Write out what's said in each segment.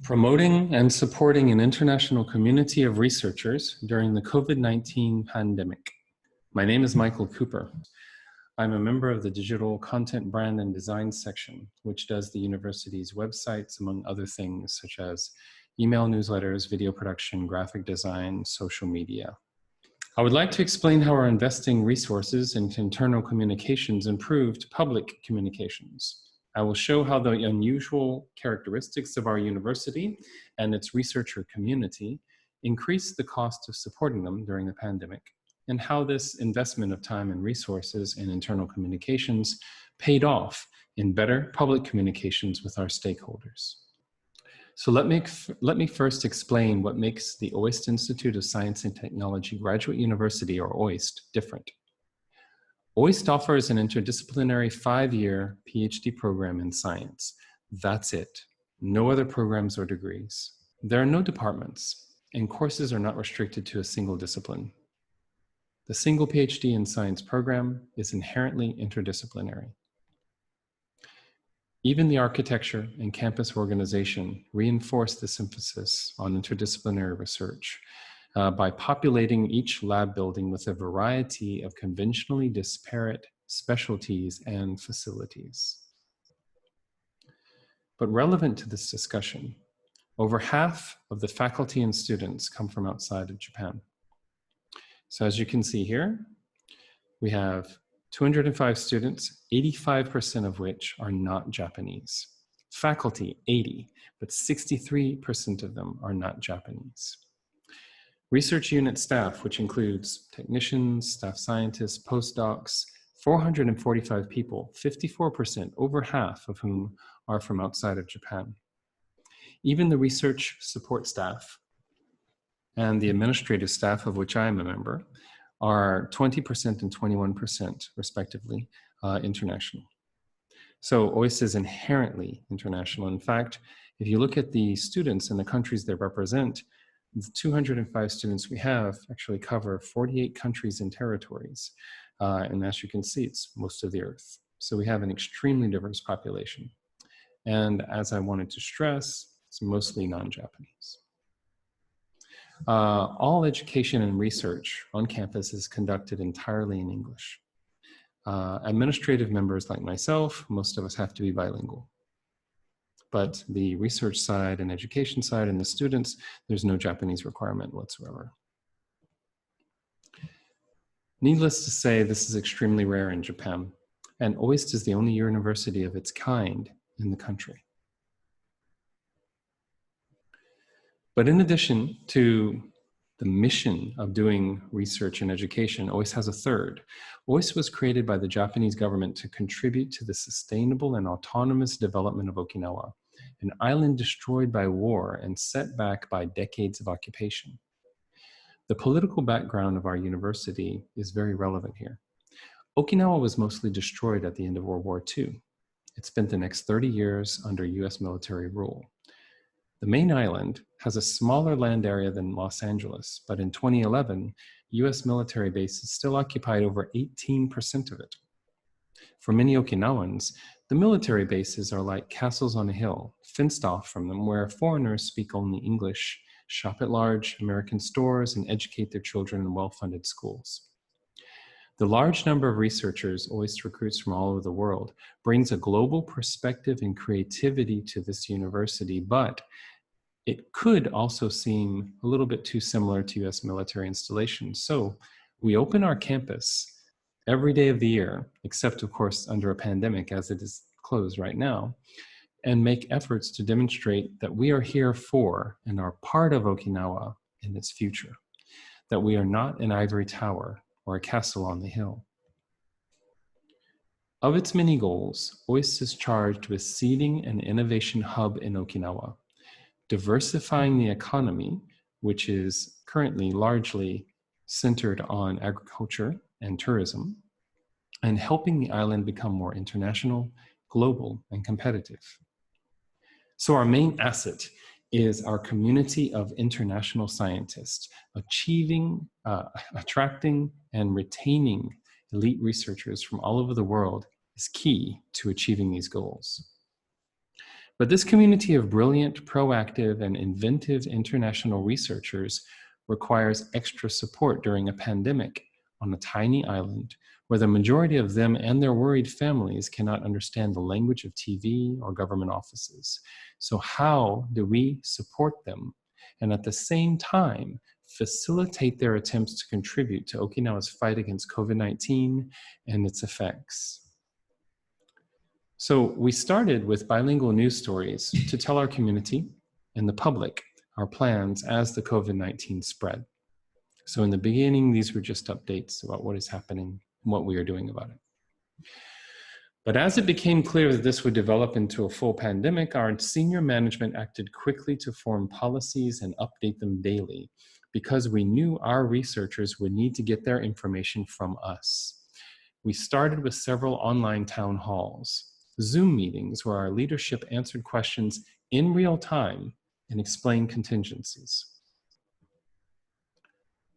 Promoting and supporting an international community of researchers during the COVID-19 pandemic. My name is Michael Cooper. I'm a member of the Digital Content Brand and Design section, which does the university's websites, among other things, such as email newsletters, video production, graphic design, social media. I would like to explain how our investing resources into internal communications improved public communications. I will show how the unusual characteristics of our university and its researcher community increased the cost of supporting them during the pandemic, and how this investment of time and resources in internal communications paid off in better public communications with our stakeholders. So let me first explain what makes the OIST Institute of Science and Technology Graduate University, or OIST, different. OIST offers an interdisciplinary 5-year PhD program in science. That's it. No other programs or degrees. There are no departments, and courses are not restricted to a single discipline. The single PhD in science program is inherently interdisciplinary. Even the architecture and campus organization reinforce this emphasis on interdisciplinary research by populating each lab building with a variety of conventionally disparate specialties and facilities. But relevant to this discussion, over half of the faculty and students come from outside of Japan. So as you can see here, we have 205 students, 85% of which are not Japanese. Faculty, 80, but 63% of them are not Japanese. Research unit staff, which includes technicians, staff scientists, postdocs, 445 people, 54%, over half of whom are from outside of Japan. Even the research support staff and the administrative staff, of which I am a member, are 20% and 21%, respectively, international. So OIST is inherently international. In fact, if you look at the students and the countries they represent, the 205 students we have actually cover 48 countries and territories. And as you can see, it's most of the earth. So we have an extremely diverse population. And as I wanted to stress, it's mostly non-Japanese. All education and research on campus is conducted entirely in English. Administrative members like myself, most of us have to be bilingual. But the research side and education side and the students, there's no Japanese requirement whatsoever. Needless to say, this is extremely rare in Japan, and OIST is the only university of its kind in the country. But in addition to the mission of doing research and education, OIST has a third. OIST was created by the Japanese government to contribute to the sustainable and autonomous development of Okinawa, an island destroyed by war and set back by decades of occupation. The political background of our university is very relevant here. Okinawa was mostly destroyed at the end of World War II. It spent the next 30 years under US military rule. The main island has a smaller land area than Los Angeles, but in 2011, US military bases still occupied over 18% of it. For many Okinawans, the military bases are like castles on a hill, fenced off from them, where foreigners speak only English, shop at large American stores, and educate their children in well-funded schools. The large number of researchers OIST recruits from all over the world brings a global perspective and creativity to this university, but it could also seem a little bit too similar to US military installations. So we open our campus every day of the year, except of course under a pandemic as it is closed right now, and make efforts to demonstrate that we are here for and are part of Okinawa in its future, that we are not an ivory tower or a castle on the hill. Of its many goals, OIST is charged with seeding an innovation hub in Okinawa, diversifying the economy, which is currently largely centered on agriculture and tourism, and helping the island become more international, global, and competitive. So our main asset is our community of international scientists. Attracting and retaining elite researchers from all over the world is key to achieving these goals. But this community of brilliant, proactive, and inventive international researchers requires extra support during a pandemic on a tiny island where the majority of them and their worried families cannot understand the language of TV or government offices. So how do we support them and at the same time facilitate their attempts to contribute to Okinawa's fight against COVID-19 and its effects? So we started with bilingual news stories to tell our community and the public our plans as the COVID-19 spread. So in the beginning, these were just updates about what is happening and what we are doing about it. But as it became clear that this would develop into a full pandemic, our senior management acted quickly to form policies and update them daily because we knew our researchers would need to get their information from us. We started with several online town halls, Zoom meetings where our leadership answered questions in real time and explained contingencies.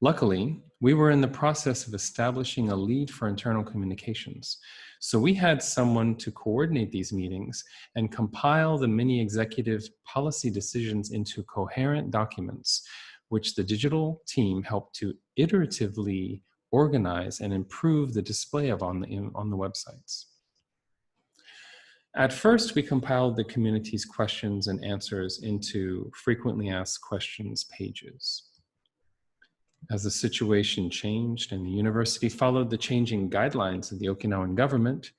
Luckily, we were in the process of establishing a lead for internal communications. So we had someone to coordinate these meetings and compile the many executive policy decisions into coherent documents, which the digital team helped to iteratively organize and improve the display of on the websites. At first, we compiled the community's questions and answers into frequently asked questions pages. As the situation changed and the university followed the changing guidelines of the Okinawan government,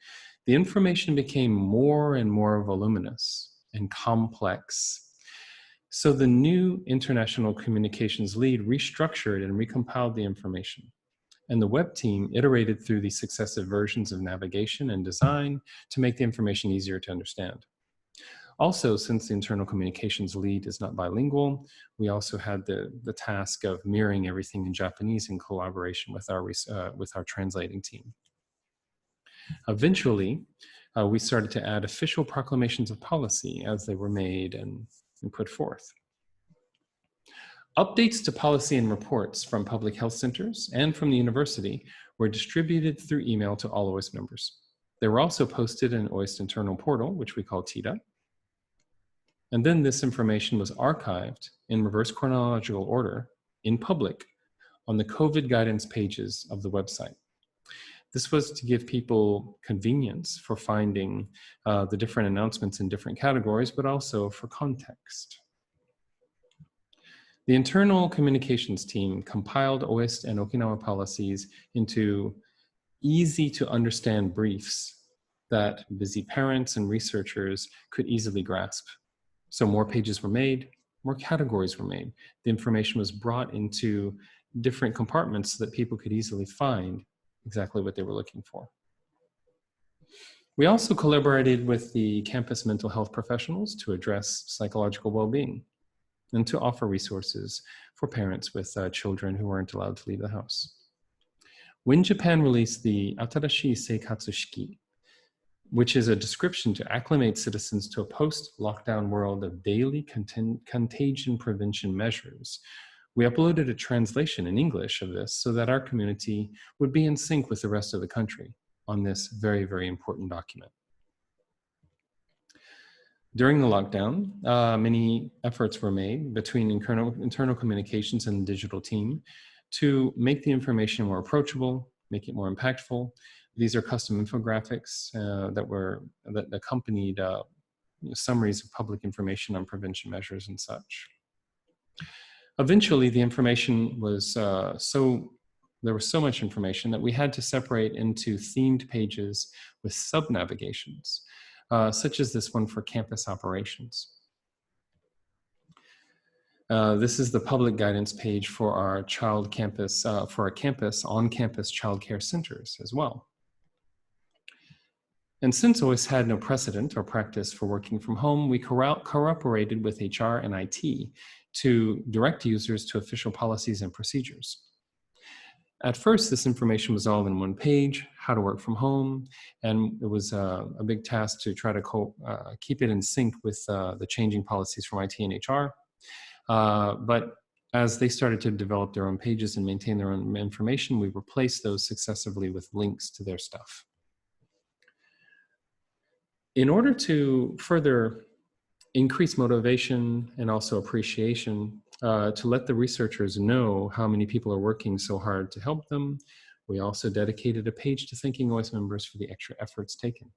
the information became more and more voluminous and complex. So the new international communications lead restructured and recompiled the information. And the web team iterated through the successive versions of navigation and design to make the information easier to understand. Also, since the internal communications lead is not bilingual, we also had the task of mirroring everything in Japanese in collaboration with our translating team. Eventually, we started to add official proclamations of policy as they were made and put forth. Updates to policy and reports from public health centers and from the university were distributed through email to all OIST members. They were also posted in OIST internal portal, which we call TIDA. And then this information was archived in reverse chronological order in public on the COVID guidance pages of the website. This was to give people convenience for finding the different announcements in different categories, but also for context. The internal communications team compiled OIST and Okinawa policies into easy to understand briefs that busy parents and researchers could easily grasp. So more pages were made, more categories were made. The information was brought into different compartments so that people could easily find exactly what they were looking for. We also collaborated with the campus mental health professionals to address psychological well-being and to offer resources for parents with children who weren't allowed to leave the house. When Japan released the Atarashi Seikatsu Shiki, which is a description to acclimate citizens to a post-lockdown world of daily contagion prevention measures, we uploaded a translation in English of this so that our community would be in sync with the rest of the country on this very, very important document. During the lockdown, many efforts were made between internal communications and the digital team to make the information more approachable, make it more impactful. These are custom infographics that accompanied summaries of public information on prevention measures and such. Eventually, the information was there was so much information that we had to separate into themed pages with sub-navigations, such as this one for campus operations. This is the public guidance page for our campus on-campus childcare centers as well. And since OIST had no precedent or practice for working from home, we cooperated with HR and IT to direct users to official policies and procedures. At first, this information was all in one page, how to work from home, and it was a big task to try to keep it in sync with the changing policies from IT and HR. But as they started to develop their own pages and maintain their own information, we replaced those successively with links to their stuff. In order to further increase motivation and also appreciation to let the researchers know how many people are working so hard to help them. We also dedicated a page to thanking OIS members for the extra efforts taken.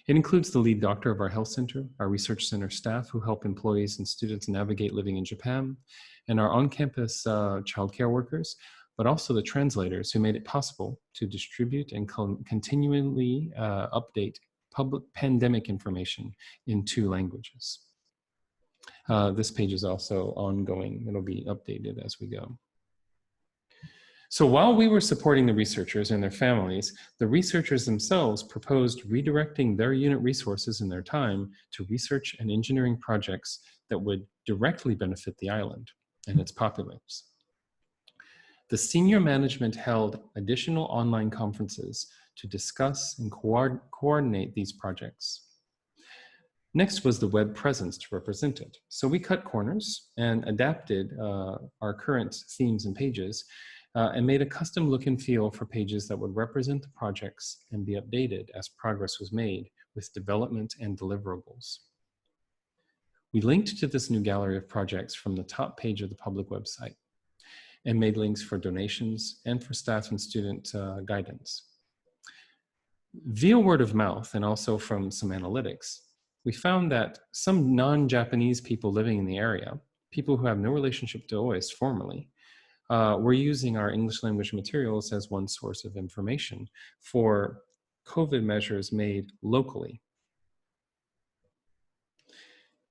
It includes the lead doctor of our health center, our research center staff who help employees and students navigate living in Japan, and our on-campus childcare workers, but also the translators who made it possible to distribute and continually update public pandemic information in 2 languages. This page is also ongoing. It'll be updated as we go. So while we were supporting the researchers and their families, the researchers themselves proposed redirecting their unit resources and their time to research and engineering projects that would directly benefit the island and its populace. The senior management held additional online conferences to discuss and coordinate these projects. Next was the web presence to represent it. So we cut corners and adapted our current themes and pages and made a custom look and feel for pages that would represent the projects and be updated as progress was made with development and deliverables. We linked to this new gallery of projects from the top page of the public website and made links for donations and for staff and student guidance. Via word of mouth and also from some analytics, we found that some non-Japanese people living in the area, people who have no relationship to OIS formally, were using our English language materials as one source of information for COVID measures made locally.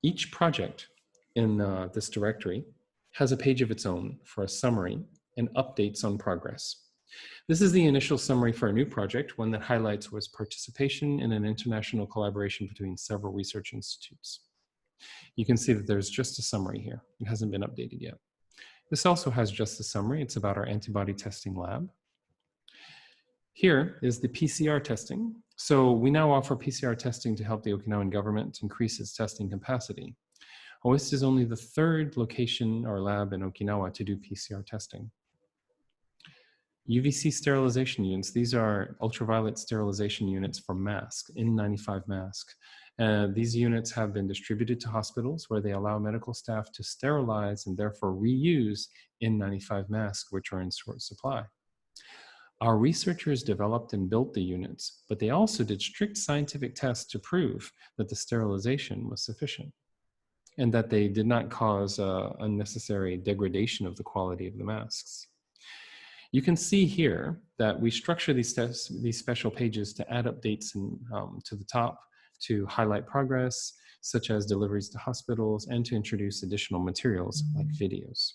Each project in this directory has a page of its own for a summary and updates on progress. This is the initial summary for a new project, one that highlights was participation in an international collaboration between several research institutes. You can see that there's just a summary here. It hasn't been updated yet. This also has just a summary. It's about our antibody testing lab. Here is the PCR testing. So we now offer PCR testing to help the Okinawan government increase its testing capacity. OIS is only the 3rd location or lab in Okinawa to do PCR testing. UVC sterilization units. These are ultraviolet sterilization units for masks, N95 masks. These units have been distributed to hospitals where they allow medical staff to sterilize and therefore reuse N95 masks, which are in short supply. Our researchers developed and built the units, but they also did strict scientific tests to prove that the sterilization was sufficient and that they did not cause unnecessary degradation of the quality of the masks. You can see here that we structure these special pages to add updates to the top, to highlight progress, such as deliveries to hospitals, and to introduce additional materials like videos.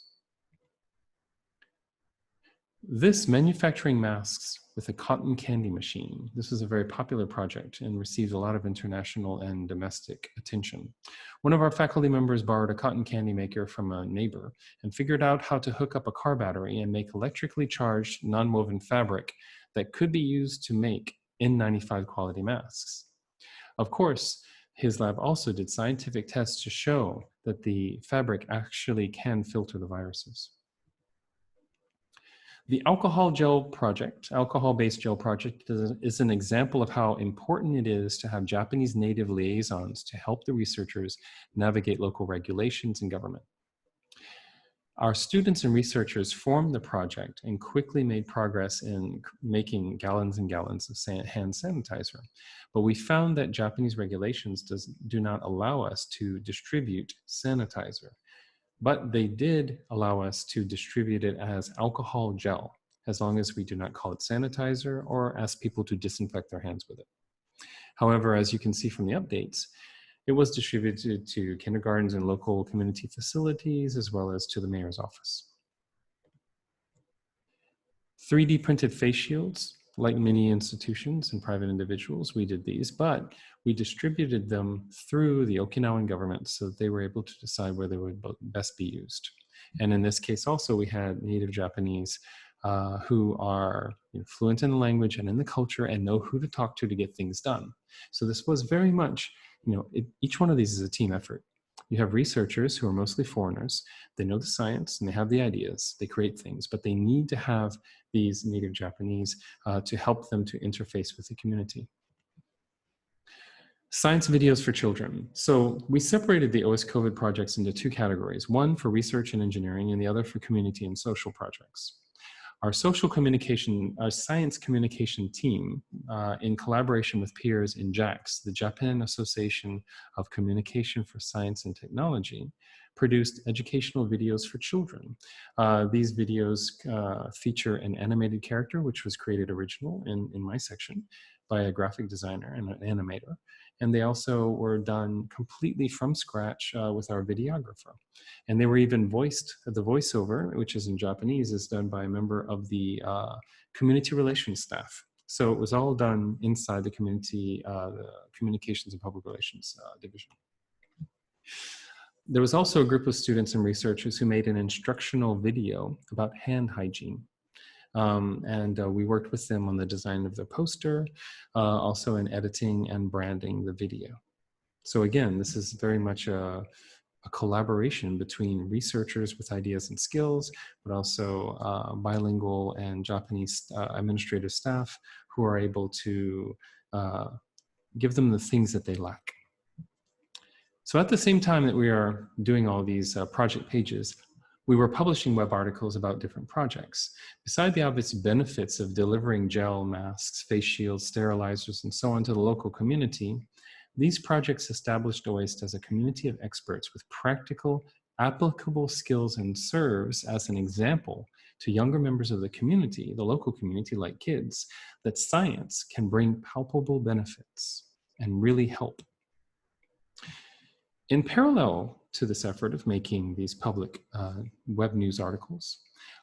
This manufacturing masks with a cotton candy machine. This is a very popular project and received a lot of international and domestic attention. One of our faculty members borrowed a cotton candy maker from a neighbor and figured out how to hook up a car battery and make electrically charged non-woven fabric that could be used to make N95 quality masks. Of course, his lab also did scientific tests to show that the fabric actually can filter the viruses. The alcohol-based gel project is an example of how important it is to have Japanese native liaisons to help the researchers navigate local regulations and government. Our students and researchers formed the project and quickly made progress in making gallons and gallons of hand sanitizer. But we found that Japanese regulations do not allow us to distribute sanitizer. But they did allow us to distribute it as alcohol gel, as long as we do not call it sanitizer or ask people to disinfect their hands with it. However, as you can see from the updates, it was distributed to kindergartens and local community facilities, as well as to the mayor's office. 3D printed face shields, like many institutions and private individuals, we did these, but we distributed them through the Okinawan government so that they were able to decide where they would best be used. And in this case also, we had native Japanese who are fluent in the language and in the culture and know who to talk to get things done. So this was very much, each one of these is a team effort. You have researchers who are mostly foreigners. They know the science and they have the ideas. They create things, but they need to have these native Japanese to help them to interface with the community. Science videos for children. So we separated the OS COVID projects into two categories, one for research and engineering and the other for community and social projects. Our science communication team, in collaboration with peers in JAX, the Japan Association of Communication for Science and Technology, produced educational videos for children. These videos feature an animated character, which was created original in my section by a graphic designer and an animator. And they also were done completely from scratch with our videographer. And they were even voiced, the voiceover, which is in Japanese, is done by a member of the community relations staff. So it was all done inside the community, the communications and public relations division. There was also a group of students and researchers who made an instructional video about hand hygiene. We worked with them on the design of the poster, also in editing and branding the video. So again, this is very much a collaboration between researchers with ideas and skills, but also bilingual and Japanese administrative staff who are able to give them the things that they lack. So at the same time that we are doing all these project pages, we were publishing web articles about different projects. Beside the obvious benefits of delivering gel, masks, face shields, sterilizers, and so on to the local community, these projects established OIST as a community of experts with practical, applicable skills and serves as an example to younger members of the community, the local community like kids, that science can bring palpable benefits and really help. In parallel to this effort of making these public web news articles,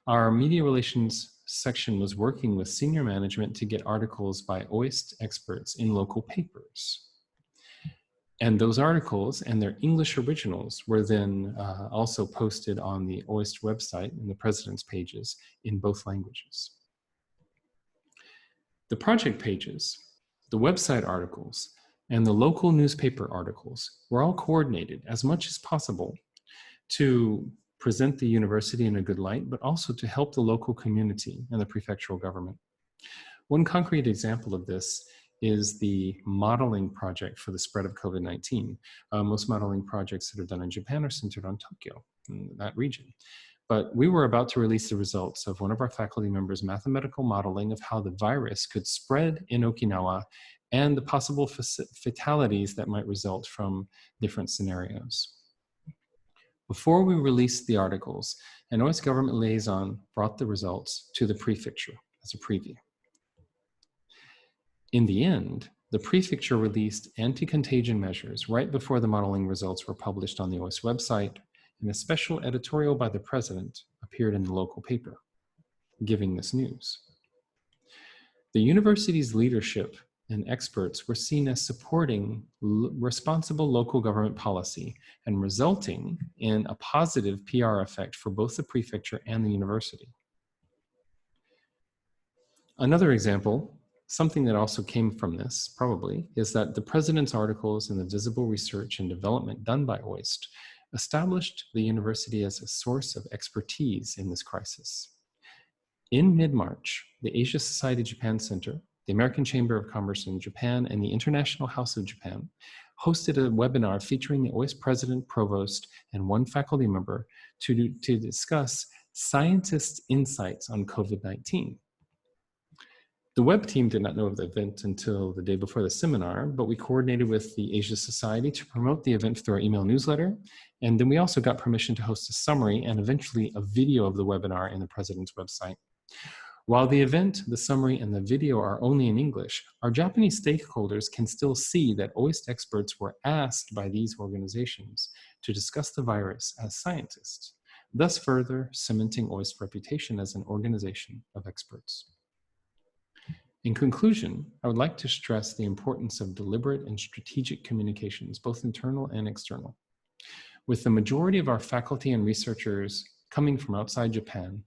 our media relations section was working with senior management to get articles by OIST experts in local papers. And those articles and their English originals were then also posted on the OIST website in the president's pages in both languages. The project pages, the website articles, and the local newspaper articles were all coordinated as much as possible to present the university in a good light, but also to help the local community and the prefectural government. One concrete example of this is the modeling project for the spread of COVID-19. Most modeling projects that are done in Japan are centered on Tokyo, in that region. But we were about to release the results of one of our faculty members' mathematical modeling of how the virus could spread in Okinawa and the possible fatalities that might result from different scenarios. Before we released the articles, an OIST government liaison brought the results to the prefecture as a preview. In the end, the prefecture released anti-contagion measures right before the modeling results were published on the OIST website, and a special editorial by the president appeared in the local paper, giving this news. The university's leadership and experts were seen as supporting responsible local government policy and resulting in a positive PR effect for both the prefecture and the university. Another example, something that also came from this, probably, is that the president's articles and the visible research and development done by OIST established the university as a source of expertise in this crisis. In mid-March, the Asia Society Japan Center, the American Chamber of Commerce in Japan, and the International House of Japan hosted a webinar featuring the OIST president, provost, and one faculty member to discuss scientists' insights on COVID-19. The web team did not know of the event until the day before the seminar, but we coordinated with the Asia Society to promote the event through our email newsletter. And then we also got permission to host a summary and eventually a video of the webinar in the president's website. While the event, the summary, and the video are only in English, our Japanese stakeholders can still see that OIST experts were asked by these organizations to discuss the virus as scientists, thus further cementing OIST's reputation as an organization of experts. In conclusion, I would like to stress the importance of deliberate and strategic communications, both internal and external. With the majority of our faculty and researchers coming from outside Japan,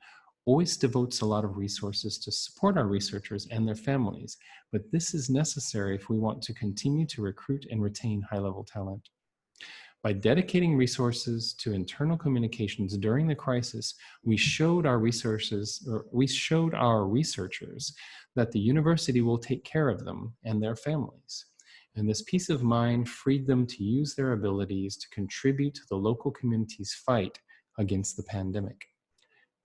OIST devotes a lot of resources to support our researchers and their families, but this is necessary if we want to continue to recruit and retain high-level talent. By dedicating resources to internal communications during the crisis, we showed our researchers that the university will take care of them and their families. And this peace of mind freed them to use their abilities to contribute to the local community's fight against the pandemic.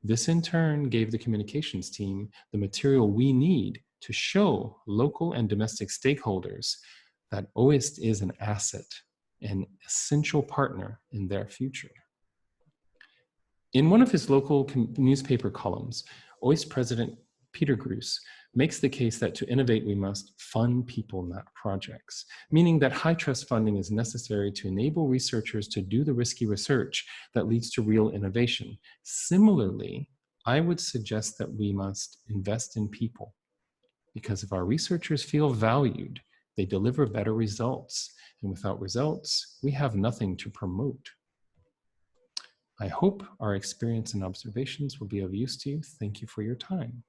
This in turn gave the communications team the material we need to show local and domestic stakeholders that OIST is an asset, an essential partner in their future. In one of his local newspaper columns, OIST President Peter Gruss makes the case that to innovate, we must fund people, not projects, meaning that high trust funding is necessary to enable researchers to do the risky research that leads to real innovation. Similarly, I would suggest that we must invest in people, because if our researchers feel valued, they deliver better results. And without results, we have nothing to promote. I hope our experience and observations will be of use to you. Thank you for your time.